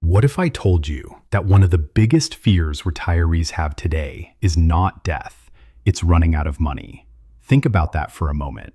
What if I told you that one of the biggest fears retirees have today is not death, it's running out of money? Think about that for a moment.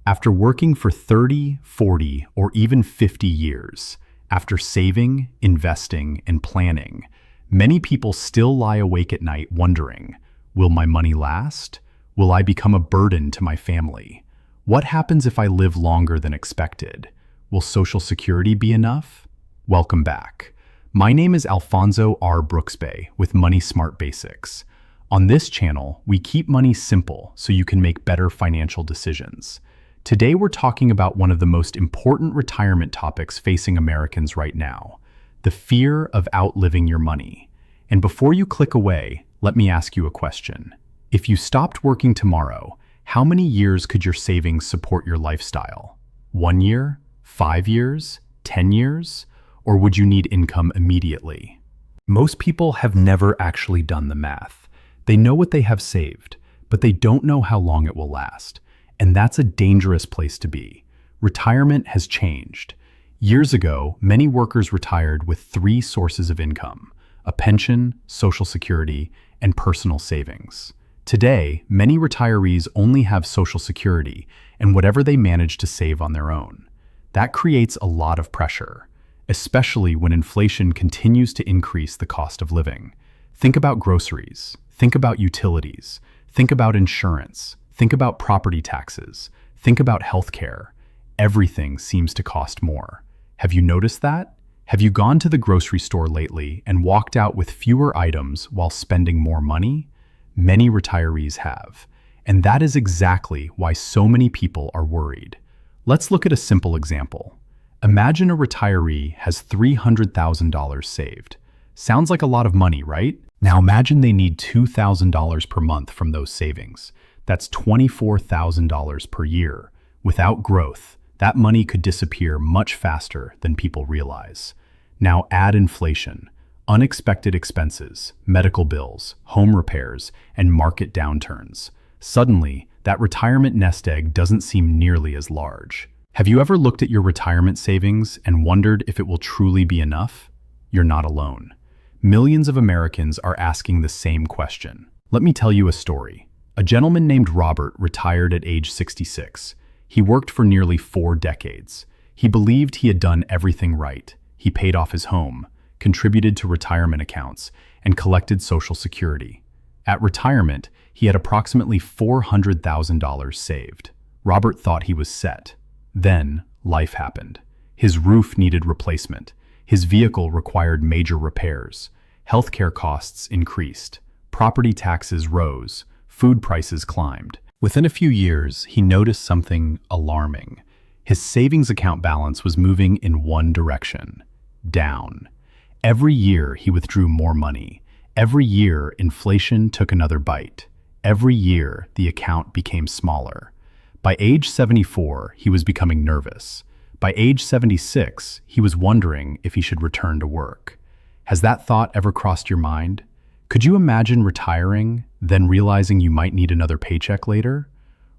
After working for 30, 40, or even 50 years, after saving, investing, and planning, many people still lie awake at night wondering, will my money last? Will I become a burden to my family? What happens if I live longer than expected? Will Social Security be enough? Welcome back. My name is Alphonso R. Brooks-Bey with Money Smart Basics. On this channel, we keep money simple so you can make better financial decisions. Today we're talking about one of the most important retirement topics facing Americans right now, the fear of outliving your money. And before you click away, let me ask you a question. If you stopped working tomorrow, how many years could your savings support your lifestyle? 1 year? 5 years? 10 years? Or would you need income immediately? Most people have never actually done the math. They know what they have saved, but they don't know how long it will last. And that's a dangerous place to be. Retirement has changed. Years ago, many workers retired with 3 sources of income: a pension, Social Security, and personal savings. Today, many retirees only have Social Security and whatever they manage to save on their own. That creates a lot of pressure, especially when inflation continues to increase the cost of living. Think about groceries, think about utilities, think about insurance, think about property taxes, think about healthcare. Everything seems to cost more. Have you noticed that? Have you gone to the grocery store lately and walked out with fewer items while spending more money? Many retirees have, and that is exactly why so many people are worried. Let's look at a simple example. Imagine a retiree has $300,000 saved. Sounds like a lot of money, right? Now imagine they need $2,000 per month from those savings. That's $24,000 per year. Without growth, that money could disappear much faster than people realize. Now add inflation, unexpected expenses, medical bills, home repairs, and market downturns. Suddenly, that retirement nest egg doesn't seem nearly as large. Have you ever looked at your retirement savings and wondered if it will truly be enough? You're not alone. Millions of Americans are asking the same question. Let me tell you a story. A gentleman named Robert retired at age 66. He worked for nearly 4 decades. He believed he had done everything right. He paid off his home, contributed to retirement accounts, and collected Social Security. At retirement, he had approximately $400,000 saved. Robert thought he was set. Then, life happened. His roof needed replacement. His vehicle required major repairs. Healthcare costs increased. Property taxes rose. Food prices climbed. Within a few years, he noticed something alarming. His savings account balance was moving in one direction: down. Every year, he withdrew more money. Every year, inflation took another bite. Every year, the account became smaller. By age 74, he was becoming nervous. By age 76, he was wondering if he should return to work. Has that thought ever crossed your mind? Could you imagine retiring, then realizing you might need another paycheck later?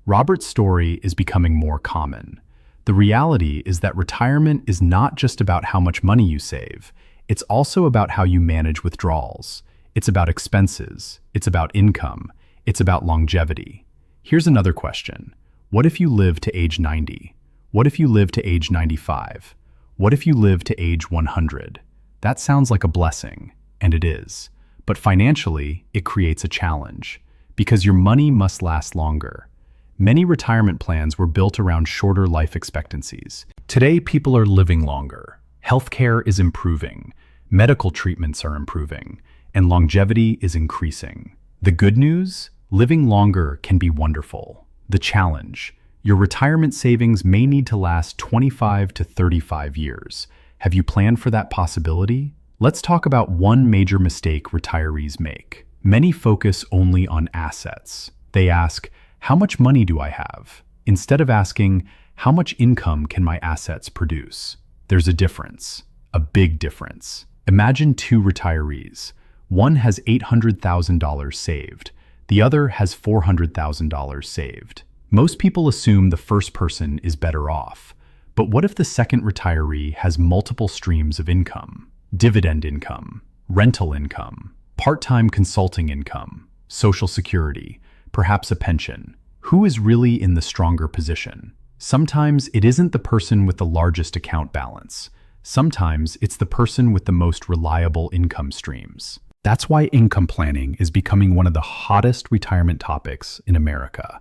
Robert's story is becoming more common. The reality is that retirement is not just about how much money you save. It's also about how you manage withdrawals. It's about expenses. It's about income. It's about longevity. Here's another question. What if you live to age 90? What if you live to age 95? What if you live to age 100? That sounds like a blessing, and it is. But financially, it creates a challenge, because your money must last longer. Many retirement plans were built around shorter life expectancies. Today, people are living longer. Healthcare is improving. Medical treatments are improving. And longevity is increasing. The good news? Living longer can be wonderful. The challenge? Your retirement savings may need to last 25 to 35 years. Have you planned for that possibility? Let's talk about one major mistake retirees make. Many focus only on assets. They ask, how much money do I have? Instead of asking, how much income can my assets produce? There's a difference, a big difference. Imagine 2 retirees. One has $800,000 saved. The other has $400,000 saved. Most people assume the first person is better off. But what if the second retiree has multiple streams of income? dividend income, rental income, part-time consulting income, social security, perhaps a pension. Who is really in the stronger position? Sometimes it isn't the person with the largest account balance. Sometimes it's the person with the most reliable income streams. That's why income planning is becoming one of the hottest retirement topics in America.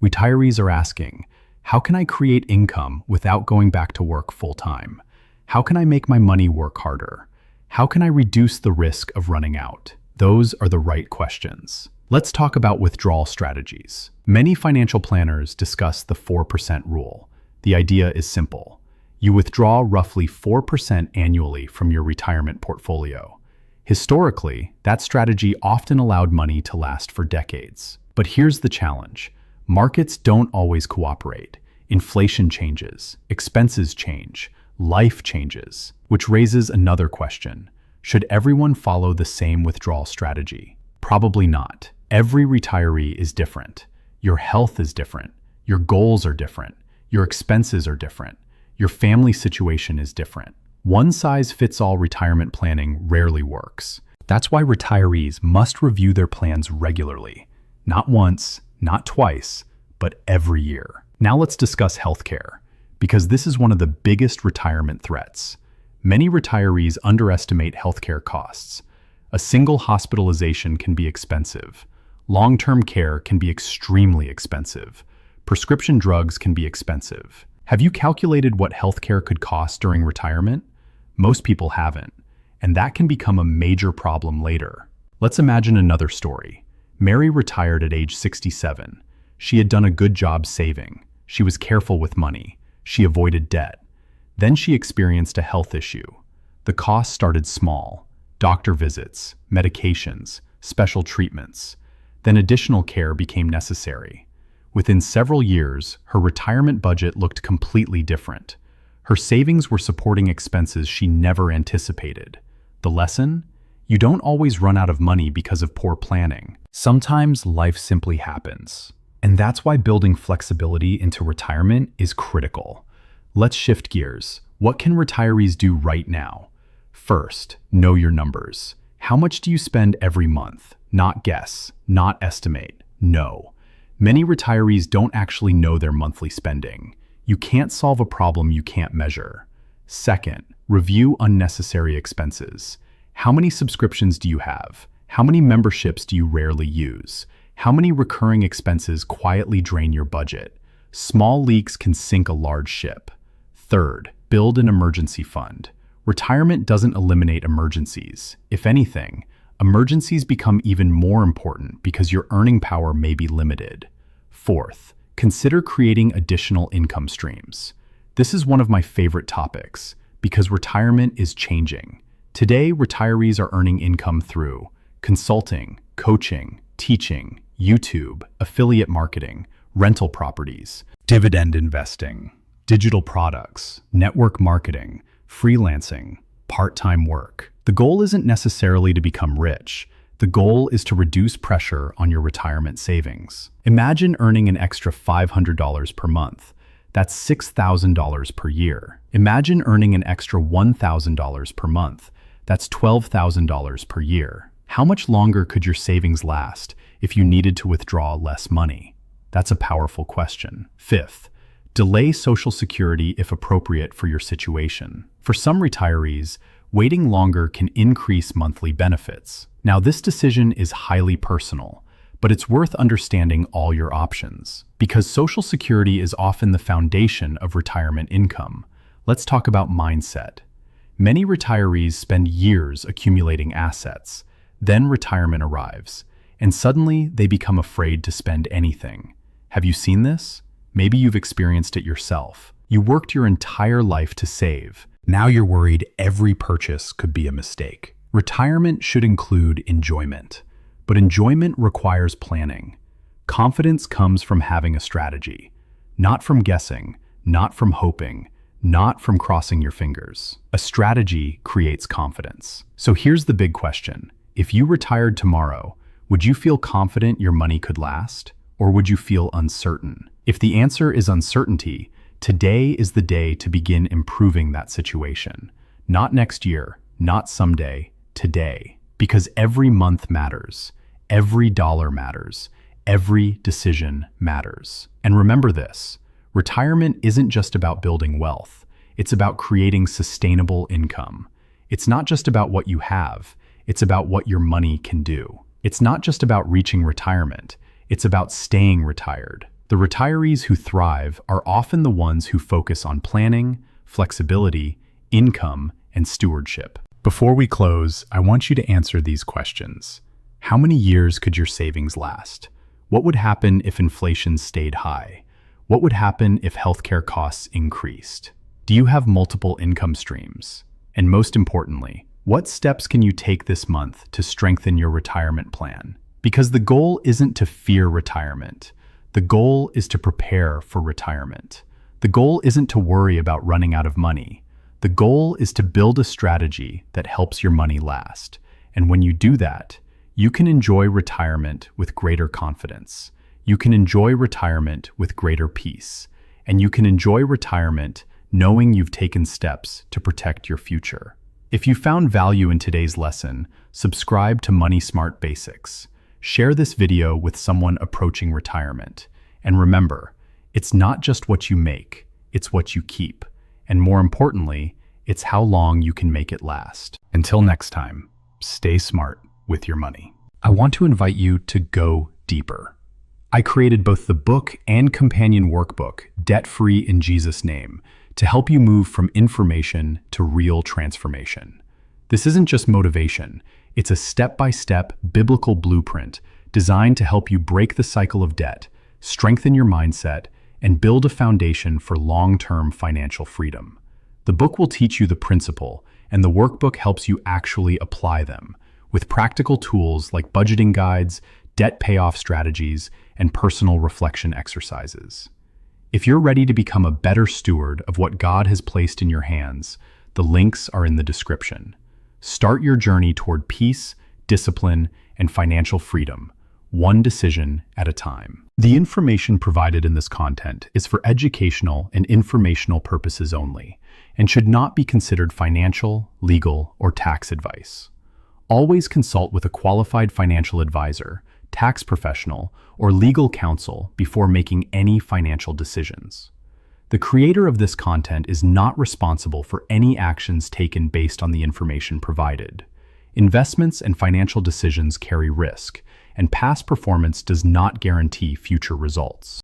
Retirees are asking, how can I create income without going back to work full-time? How can I make my money work harder? How can I reduce the risk of running out? Those are the right questions. Let's talk about withdrawal strategies. Many financial planners discuss the 4% rule. The idea is simple. You withdraw roughly 4% annually from your retirement portfolio. Historically, that strategy often allowed money to last for decades. But here's the challenge. Markets don't always cooperate. Inflation changes, expenses change, life changes, which raises another question. Should everyone follow the same withdrawal strategy? Probably not. Every retiree is different. Your health is different. Your goals are different. Your expenses are different. Your family situation is different. One-size-fits-all retirement planning rarely works. That's why retirees must review their plans regularly. Not once, not twice, but every year. Now let's discuss healthcare, because this is one of the biggest retirement threats. Many retirees underestimate healthcare costs. A single hospitalization can be expensive. Long-term care can be extremely expensive. Prescription drugs can be expensive. Have you calculated what healthcare could cost during retirement? Most people haven't, and that can become a major problem later. Let's imagine another story. Mary retired at age 67. She had done a good job saving. She was careful with money. She avoided debt. Then she experienced a health issue. The cost started small. Doctor visits, medications, special treatments. Then additional care became necessary. Within several years, her retirement budget looked completely different. Her savings were supporting expenses she never anticipated. The lesson? You don't always run out of money because of poor planning. Sometimes life simply happens. And that's why building flexibility into retirement is critical. Let's shift gears. What can retirees do right now? First, know your numbers. How much do you spend every month? Not guess, not estimate, know. Many retirees don't actually know their monthly spending. You can't solve a problem you can't measure. Second, review unnecessary expenses. How many subscriptions do you have? How many memberships do you rarely use? How many recurring expenses quietly drain your budget? Small leaks can sink a large ship. Third, build an emergency fund. Retirement doesn't eliminate emergencies. If anything, emergencies become even more important because your earning power may be limited. Fourth, consider creating additional income streams. This is one of my favorite topics because retirement is changing. Today, retirees are earning income through consulting, coaching, teaching, YouTube, affiliate marketing, rental properties, dividend investing, digital products, network marketing, freelancing, part-time work. The goal isn't necessarily to become rich. The goal is to reduce pressure on your retirement savings. Imagine earning an extra $500 per month. That's $6,000 per year. Imagine earning an extra $1,000 per month. That's $12,000 per year. How much longer could your savings last if you needed to withdraw less money? That's a powerful question. Fifth, delay Social Security if appropriate for your situation. For some retirees, waiting longer can increase monthly benefits. Now, this decision is highly personal, but it's worth understanding all your options. Because Social Security is often the foundation of retirement income, let's talk about mindset. Many retirees spend years accumulating assets. Then retirement arrives, and suddenly they become afraid to spend anything. Have you seen this? Maybe you've experienced it yourself. You worked your entire life to save. Now you're worried every purchase could be a mistake. Retirement should include enjoyment, but enjoyment requires planning. Confidence comes from having a strategy, not from guessing, not from hoping, not from crossing your fingers. A strategy creates confidence. So here's the big question. If you retired tomorrow, would you feel confident your money could last? Or would you feel uncertain? If the answer is uncertainty, today is the day to begin improving that situation. Not next year, not someday, today. Because every month matters, every dollar matters, every decision matters. And remember this, retirement isn't just about building wealth, it's about creating sustainable income. It's not just about what you have, it's about what your money can do. It's not just about reaching retirement, it's about staying retired. The retirees who thrive are often the ones who focus on planning, flexibility, income, and stewardship. Before we close, I want you to answer these questions. How many years could your savings last? What would happen if inflation stayed high? What would happen if healthcare costs increased? Do you have multiple income streams? And most importantly, what steps can you take this month to strengthen your retirement plan? Because the goal isn't to fear retirement. The goal is to prepare for retirement. The goal isn't to worry about running out of money. The goal is to build a strategy that helps your money last. And when you do that, you can enjoy retirement with greater confidence. You can enjoy retirement with greater peace. And you can enjoy retirement knowing you've taken steps to protect your future. If you found value in today's lesson, subscribe to Money Smart Basics. Share this video with someone approaching retirement. And remember, it's not just what you make, it's what you keep. And more importantly, it's how long you can make it last. Until next time, stay smart with your money. I want to invite you to go deeper. I created both the book and companion workbook, Debt-Free in Jesus' Name, to help you move from information to real transformation. This isn't just motivation, it's a step-by-step biblical blueprint designed to help you break the cycle of debt, strengthen your mindset, and build a foundation for long-term financial freedom. The book will teach you the principle, and the workbook helps you actually apply them, with practical tools like budgeting guides, debt payoff strategies, and personal reflection exercises. If you're ready to become a better steward of what God has placed in your hands, the links are in the description. Start your journey toward peace, discipline, and financial freedom, one decision at a time. The information provided in this content is for educational and informational purposes only, and should not be considered financial, legal, or tax advice. Always consult with a qualified financial advisor, tax professional, or legal counsel before making any financial decisions. The creator of this content is not responsible for any actions taken based on the information provided. Investments and financial decisions carry risk, and past performance does not guarantee future results.